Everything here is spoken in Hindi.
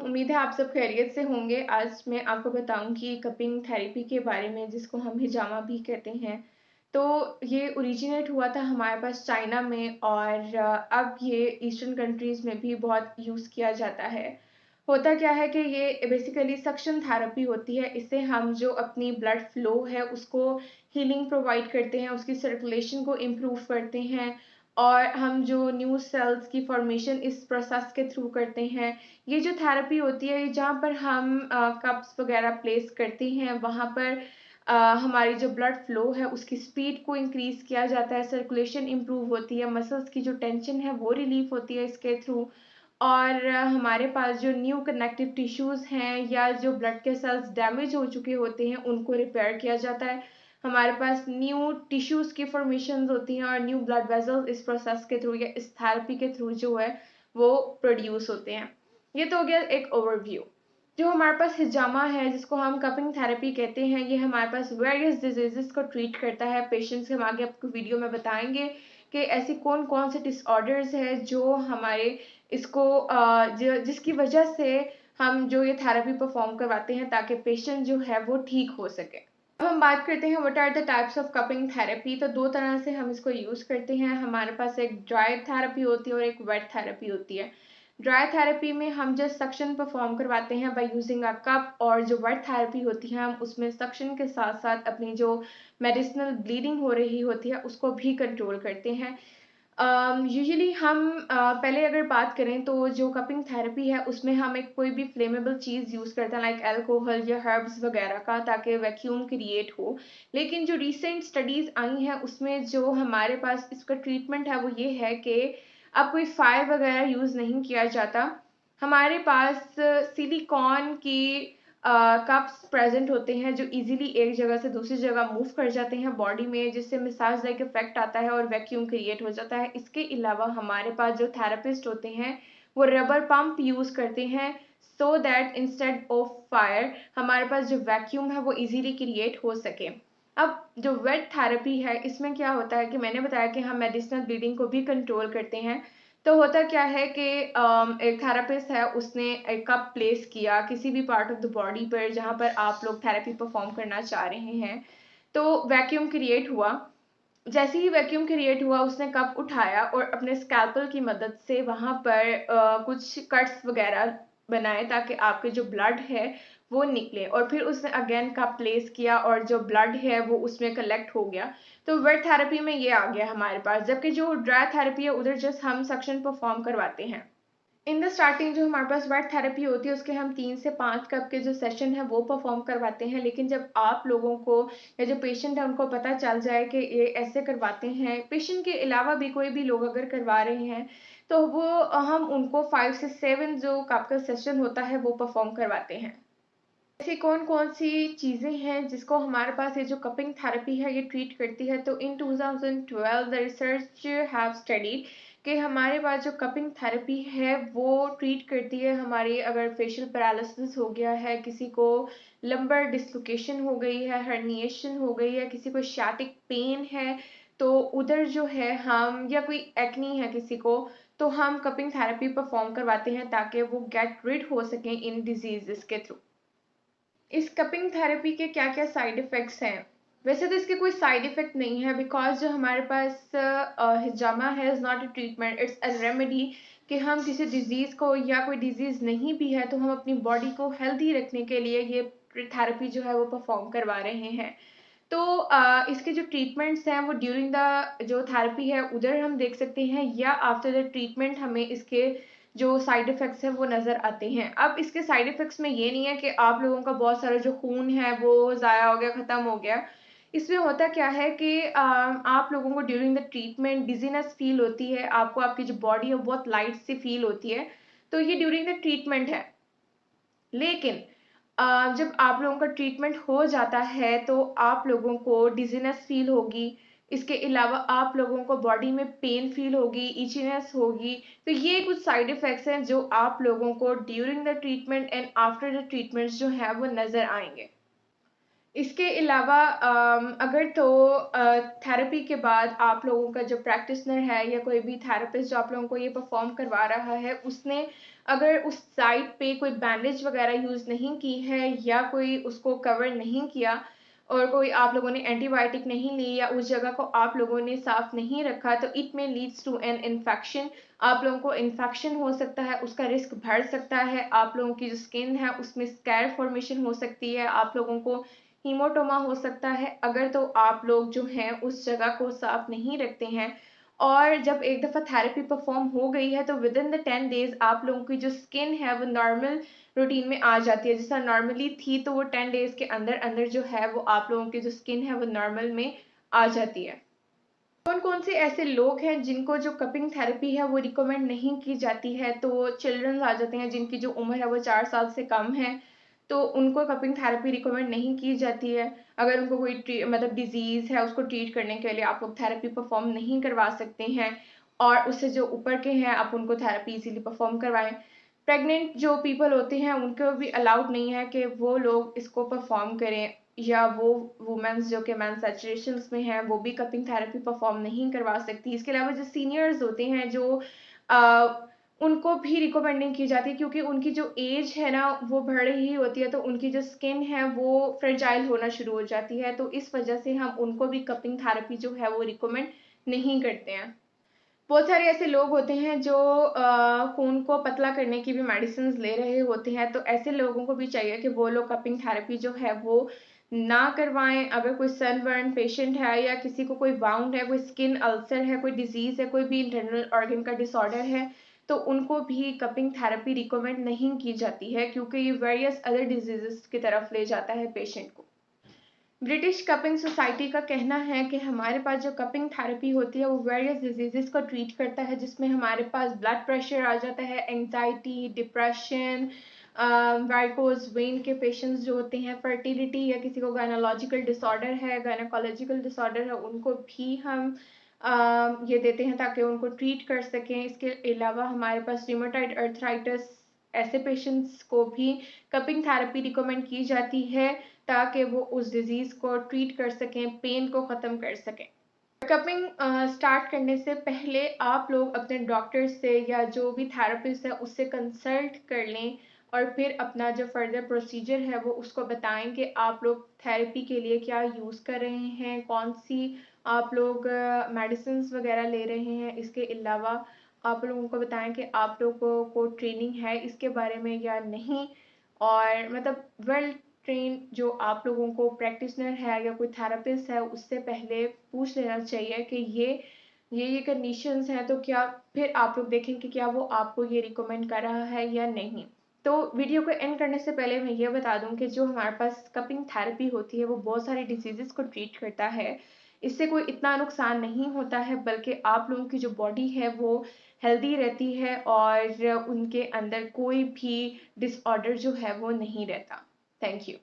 उम्मीद है आप सब खैरियत से होंगे। आज मैं आपको बताऊंगी कपिंग थेरेपी के बारे में, जिसको हम हिजामा भी कहते हैं। तो ये ओरिजिनेट हुआ था हमारे पास चाइना में, और अब ये ईस्टर्न कंट्रीज़ में भी बहुत यूज़ किया जाता है। होता क्या है कि ये बेसिकली सक्शन थेरेपी होती है। इससे हम जो अपनी ब्लड फ्लो है उसको हीलिंग प्रोवाइड करते हैं, उसकी सर्कुलेशन को इम्प्रूव करते हैं, और हम जो न्यू सेल्स की फॉर्मेशन इस प्रोसेस के थ्रू करते हैं। ये जो थेरेपी होती है, जहाँ पर हम कप्स वगैरह प्लेस करते हैं, वहाँ पर हमारी जो ब्लड फ्लो है उसकी स्पीड को इंक्रीज़ किया जाता है, सर्कुलेशन इम्प्रूव होती है, मसल्स की जो टेंशन है वो रिलीफ होती है इसके थ्रू। और हमारे पास जो न्यू कनेक्टिव टिश्यूज़ हैं या जो ब्लड के सेल्स डैमेज हो चुके होते हैं उनको रिपेयर किया जाता है। हमारे पास न्यू टिश्यूज़ की फॉर्मेशंस होती हैं और न्यू ब्लड वेसल्स इस प्रोसेस के थ्रू या इस थेरेपी के थ्रू जो है वो प्रोड्यूस होते हैं। ये तो हो गया एक ओवरव्यू। जो हमारे पास हिजामा है, जिसको हम कपिंग थेरेपी कहते हैं, ये हमारे पास वेरियस डिजीजेस को ट्रीट करता है। पेशेंट्स हम आगे आपको वीडियो में बताएंगे कि ऐसी कौन कौन से डिसऑर्डर्स है जो हमारे इसको जिसकी वजह से हम जो ये थेरेपी परफॉर्म करवाते हैं, ताकि पेशेंट जो है वो ठीक हो सके। अब हम बात करते हैं what are the types of cupping therapy. तो दो तरह से हम इसको यूज़ करते हैं। हमारे पास एक ड्राई थेरेपी होती है और एक वेट थेरेपी होती है। ड्राई थेरेपी में हम जस्ट सक्शन परफॉर्म करवाते हैं बाय यूजिंग अ कप, और जो वेट थेरेपी होती है हम उसमें सक्शन के साथ साथ अपनी जो मेडिसिनल ब्लीडिंग हो रही होती है उसको भी कंट्रोल करते हैं। यूजुअली हम पहले अगर बात करें तो जो कपिंग थेरेपी है उसमें हम एक कोई भी फ्लेमेबल चीज़ यूज़ करते हैं, लाइक अल्कोहल या हर्ब्स वगैरह का, ताकि वैक्यूम क्रिएट हो। लेकिन जो रिसेंट स्टडीज़ आई हैं उसमें जो हमारे पास इसका ट्रीटमेंट है वो ये है कि अब कोई फायर वगैरह यूज़ नहीं किया जाता। हमारे पास सिलिकॉन की कप्स प्रेजेंट होते हैं जो इजीली एक जगह से दूसरी जगह मूव कर जाते हैं बॉडी में, जिससे मसाज लाइक इफेक्ट आता है और वैक्यूम क्रिएट हो जाता है। इसके अलावा हमारे पास जो थेरेपिस्ट होते हैं वो रबर पंप यूज़ करते हैं, so that instead of fire हमारे पास जो वैक्यूम है वो इजीली क्रिएट हो सके। अब जो वेट थेरेपी है इसमें क्या होता है कि मैंने बताया कि हम मेडिसिनल ब्लीडिंग को भी कंट्रोल करते हैं। तो होता क्या है कि एक थेरेपिस्ट है, उसने एक कप प्लेस किया किसी भी पार्ट ऑफ द बॉडी पर जहाँ पर आप लोग थेरेपी परफॉर्म करना चाह रहे हैं। तो वैक्यूम क्रिएट हुआ। जैसे ही वैक्यूम क्रिएट हुआ उसने कप उठाया और अपने स्कैल्पल की मदद से वहाँ पर कुछ कट्स वगैरह बनाए, ताकि आपके जो ब्लड है वो निकले, और फिर उसने अगेन कप प्लेस किया और जो ब्लड है वो उसमें कलेक्ट हो गया। तो वेट थेरेपी में ये आ गया हमारे पास, जबकि जो ड्राई थेरेपी है उधर जस्ट हम सक्शन परफॉर्म करवाते हैं। इन द स्टार्टिंग जो हमारे पास वेट थेरेपी होती है उसके हम 3 से 5 कप के जो सेशन है वो परफॉर्म करवाते हैं। लेकिन जब आप लोगों को या जो पेशेंट है उनको पता चल जाए कि ये ऐसे करवाते हैं, पेशेंट के अलावा भी कोई भी लोग अगर करवा रहे हैं, तो वो हम उनको 5 से 7 जो कप का सेशन होता है वो परफॉर्म करवाते हैं। ऐसी कौन कौन सी चीज़ें हैं जिसको हमारे पास ये जो कपिंग थेरेपी है ये ट्रीट करती है। तो इन 2012 द रिसर्च हैव स्टडीड कि हमारे पास जो कपिंग थेरेपी है वो ट्रीट करती है हमारी, अगर फेशियल पैरालिसिस हो गया है, किसी को लंबर डिस्लोकेशन हो गई है, हर्निएशन हो गई है, किसी को शाटिक पेन है, तो उधर जो है हम, या कोई एक्नी है किसी को, तो हम कपिंग थेरेपी परफॉर्म करवाते हैं ताकि वो गेट रिड हो सकें इन डिजीज़ के थ्रू। इस कपिंग थेरेपी के क्या क्या साइड इफ़ेक्ट्स हैं? वैसे तो इसके कोई साइड इफ़ेक्ट नहीं है, बिकॉज़ जो हमारे पास हिजामा है is not a treatment, it's a remedy. कि हम किसी डिज़ीज़ को, या कोई डिज़ीज़ नहीं भी है तो हम अपनी बॉडी को हेल्दी रखने के लिए ये थेरेपी जो है वो परफॉर्म करवा रहे हैं। तो इसके जो ट्रीटमेंट्स हैं वो ड्यूरिंग द जो थेरेपी है उधर हम देख सकते हैं, या आफ्टर द ट्रीटमेंट हमें इसके जो साइड इफ़ेक्ट्स हैं वो नज़र आते हैं। अब इसके साइड इफ़ेक्ट्स में ये नहीं है कि आप लोगों का बहुत सारा जो खून है वो ज़ाया हो गया, ख़त्म हो गया। इसमें होता क्या है कि आप लोगों को during the treatment dizziness feel होती है, आपको आपकी जो बॉडी है बहुत लाइट सी फ़ील होती है। तो ये ड्यूरिंग द ट्रीटमेंट है। लेकिन जब आप लोगों का ट्रीटमेंट हो जाता है तो आप लोगों को डिज़ीनेस फ़ील होगी। इसके अलावा आप लोगों को बॉडी में पेन फ़ील होगी, इचीनेस होगी। तो ये कुछ साइड इफ़ेक्ट्स हैं जो आप लोगों को during the treatment and after the treatments जो है वो नज़र आएँगे। इसके अलावा अगर तो थेरेपी के बाद आप लोगों का जो प्रैक्टिशनर है या कोई भी थेरेपिस्ट जो आप लोगों को ये परफॉर्म करवा रहा है, उसने अगर उस साइट पे कोई बैंडेज वगैरह यूज़ नहीं की है या कोई उसको कवर नहीं किया और कोई आप लोगों ने एंटीबायोटिक नहीं ली या उस जगह को आप लोगों ने साफ नहीं रखा, तो इट में लीड्स टू एन इन्फेक्शन। आप लोगों को इन्फेक्शन हो सकता है, उसका रिस्क बढ़ सकता है, आप लोगों की जो स्किन है उसमें स्कैर फॉर्मेशन हो सकती है, आप लोगों को हीमोटोमा हो सकता है अगर तो आप लोग जो हैं उस जगह को साफ नहीं रखते हैं। और जब एक दफ़ा थेरेपी परफॉर्म हो गई है तो विद इन द 10 डेज आप लोगों की जो स्किन है वो नॉर्मल रूटीन में आ जाती है, जैसा नॉर्मली थी, तो वो 10 डेज के अंदर अंदर जो है वो आप लोगों की जो स्किन है वो नॉर्मल में आ जाती है। कौन कौन से ऐसे लोग हैं जिनको जो कपिंग थेरेपी है वो रिकमेंड नहीं की जाती है, तो चिल्ड्रंस आ जाते हैं जिनकी जो उम्र है वो 4 साल से कम है, तो उनको कपिंग थेरेपी रिकमेंड नहीं की जाती है। अगर उनको कोई मतलब डिजीज़ है उसको ट्रीट करने के लिए आप लोग थेरेपी परफॉर्म नहीं करवा सकते हैं, और उससे जो ऊपर के हैं आप उनको थेरेपी इजीली परफॉर्म करवाएं। प्रेग्नेंट जो पीपल होते हैं उनको भी अलाउड नहीं है कि वो लोग इसको परफॉर्म करें, या वो वुमेन्स जो कि मेंस्ट्रुएशंस में हैं वो भी कपिंग थेरेपी परफॉर्म नहीं करवा सकती। इसके अलावा जो सीनियर्स होते हैं जो उनको भी रिकमेंड नहीं की जाती, क्योंकि उनकी जो एज है ना वो बढ़ रही होती है, तो उनकी जो स्किन है वो फ्रेजाइल होना शुरू हो जाती है, तो इस वजह से हम उनको भी कपिंग थेरेपी जो है वो रिकमेंड नहीं करते हैं। बहुत सारे ऐसे लोग होते हैं जो खून को पतला करने की भी मेडिसिन ले रहे होते हैं, तो ऐसे लोगों को भी चाहिए कि वो लोग कपिंग थेरेपी जो है वो ना करवाएं। अगर कोई सनबर्न पेशेंट है या किसी को कोई वाउंड है, कोई स्किन अल्सर है, कोई डिजीज़ है, कोई भी इंटरनल ऑर्गन का डिसऑर्डर है, तो उनको भी कपिंग थेरेपी रिकमेंड नहीं की जाती है, क्योंकि ये वेरियस अदर डिजीज़ की तरफ ले जाता है पेशेंट को। ब्रिटिश कपिंग सोसाइटी का कहना है कि हमारे पास जो कपिंग थेरेपी होती है वो वेरियस डिजीजेस को ट्रीट करता है, जिसमें हमारे पास ब्लड प्रेशर आ जाता है, एंजाइटी, डिप्रेशन, वारिकोज वेन के पेशेंट्स जो होते हैं, फर्टिलिटी या किसी को गायनोलॉजिकल डिसऑर्डर है, गायनोकोलॉजिकल डिसऑर्डर है, उनको भी हम ये देते हैं ताकि उनको ट्रीट कर सकें। इसके अलावा हमारे पास रिमोटाइड अर्थराइटिस, ऐसे पेशेंट्स को भी कपिंग थेरेपी रिकमेंड की जाती है ताकि वो उस डिजीज़ को ट्रीट कर सकें, पेन को ख़त्म कर सकें। कपिंग स्टार्ट करने से पहले आप लोग अपने डॉक्टर से या जो भी थेरेपिस्ट है उससे कंसल्ट कर लें, और फिर अपना जो फर्दर प्रोसीजर है वो उसको बताएं कि आप लोग थेरेपी के लिए क्या यूज़ कर रहे हैं, कौन सी आप लोग मेडिसिन वगैरह ले रहे हैं। इसके अलावा आप लोगों को बताएं कि आप लोगों को ट्रेनिंग है इसके बारे में या नहीं, और मतलब वेल ट्रेन जो आप लोगों को प्रैक्टिशनर है या कोई थेरेपिस्ट है उससे पहले पूछ लेना चाहिए कि ये कंडीशंस हैं, तो क्या फिर आप लोग देखें कि क्या वो आपको ये रिकमेंड कर रहा है या नहीं। तो वीडियो को एंड करने से पहले मैं ये बता दूं कि जो हमारे पास कपिंग थेरेपी होती है वो बहुत सारी डिजीजेस को ट्रीट करता है। इससे कोई इतना नुकसान नहीं होता है, बल्कि आप लोगों की जो बॉडी है वो हेल्दी रहती है और उनके अंदर कोई भी डिसऑर्डर जो है वो नहीं रहता। Thank you.